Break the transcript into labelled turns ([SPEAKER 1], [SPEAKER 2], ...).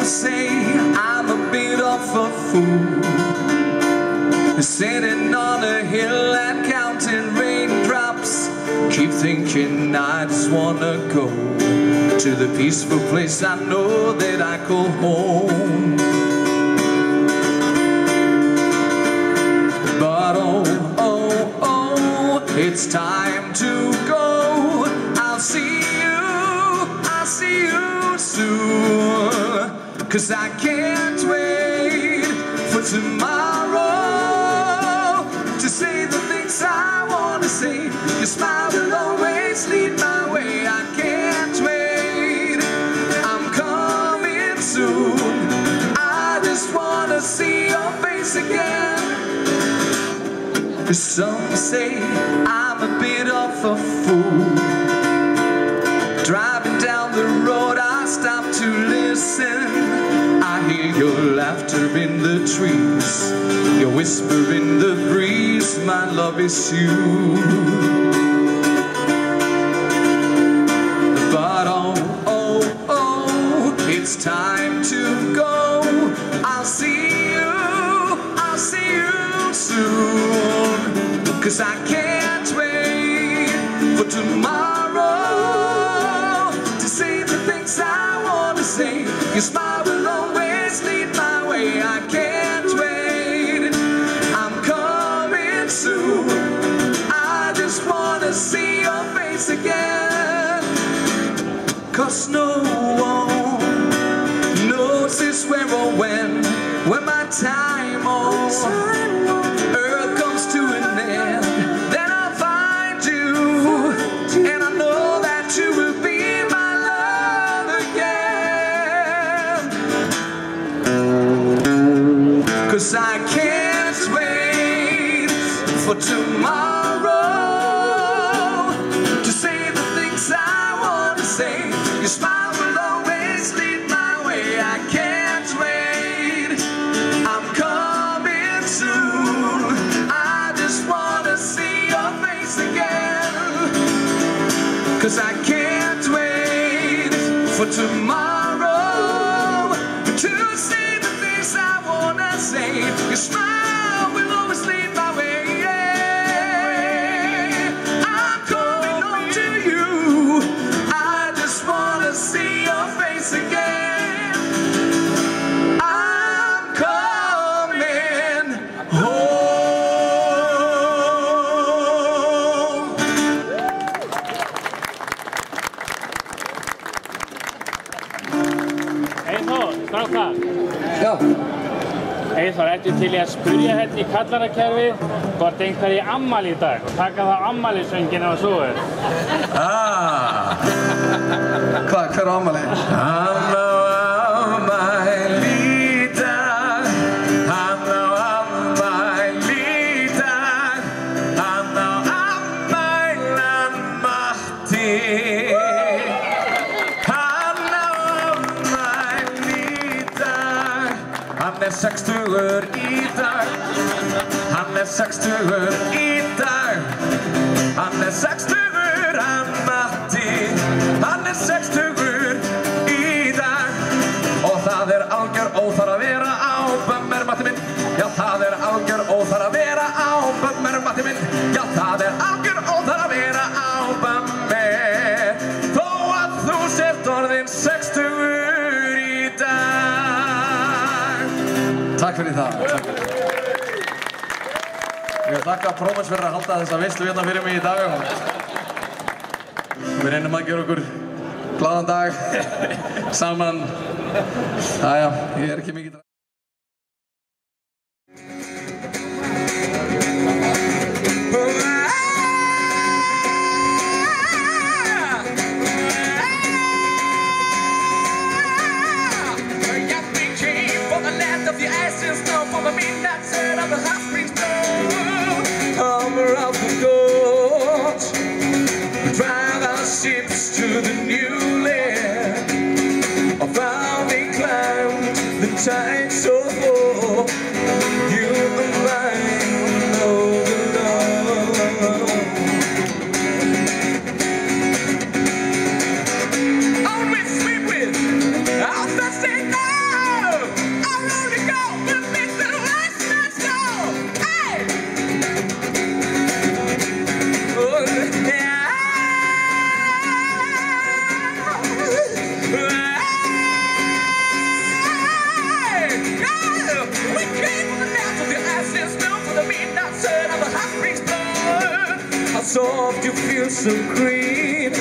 [SPEAKER 1] say I'm a bit of a fool, sitting on a hill and counting raindrops. Keep thinking I just wanna go to the peaceful place I know that I call home. But oh, oh, oh, it's time to go. I'll see you soon, 'cause I can't wait for tomorrow to say the things I wanna say. Your smile will always lead my way. I can't wait, I'm coming soon. I just wanna see your face again. Some say I'm a bit of a fool. Driving down the road I stop to listen. I hear your laughter in the trees, your whisper in the breeze, my love is you. But oh, oh, oh, it's time to go. I'll see you soon, 'cause I can't wait for tomorrow to say the things I want to say. Your smile will always lead my way. I can't wait, I'm coming soon. I just want to see your face again, 'cause no one knows this where or when my time on earth comes to an end. Then I'll find you, and I know that you will be my love again. 'Cause I can't wait for tomorrow to say the things I want to say. Your smile will always lead my way. I can't wait, I'm coming soon. I just want to see your face again, 'cause I can't wait for tomorrow to say the things I want to say. Your smile will always lead my way. I'm coming home to you. I just want to see your face again. I'm coming home.
[SPEAKER 2] Eyþór, strákar.
[SPEAKER 3] Já.
[SPEAKER 2] Eyþór, ertu til í að spyrja hérna í kallarakerfið hvort einhver í afmæli í dag og taka það afmælisöngina og svo er?
[SPEAKER 3] Hver á afmæli? Hann á afmæli í dag, hann á afmæli í dag, hann á afmælan Matti. Hann á afmæli í dag, hann 60 í dag, hann 60 í dag, hann 60 hann Matti, hann 60 í dag. Og það algjör óþarf að vera á bömmer Matti minn. Já, það algjör óþarf að vera á bömmer Matti minn. Já, það algjör óþarf að vera á bömmer, þó að þú sért orðinn 60 í dag. Takk fyrir það. Ég vil þakka Prómens fyrir að halda þessa veislu hérna fyrir mig í dag. Við reynum að gera okkur glaðan dag saman. Jæja, ég ekki mikið dræg. Ships to the new land, of how they climbed the tide.
[SPEAKER 1] soft, you feel so green.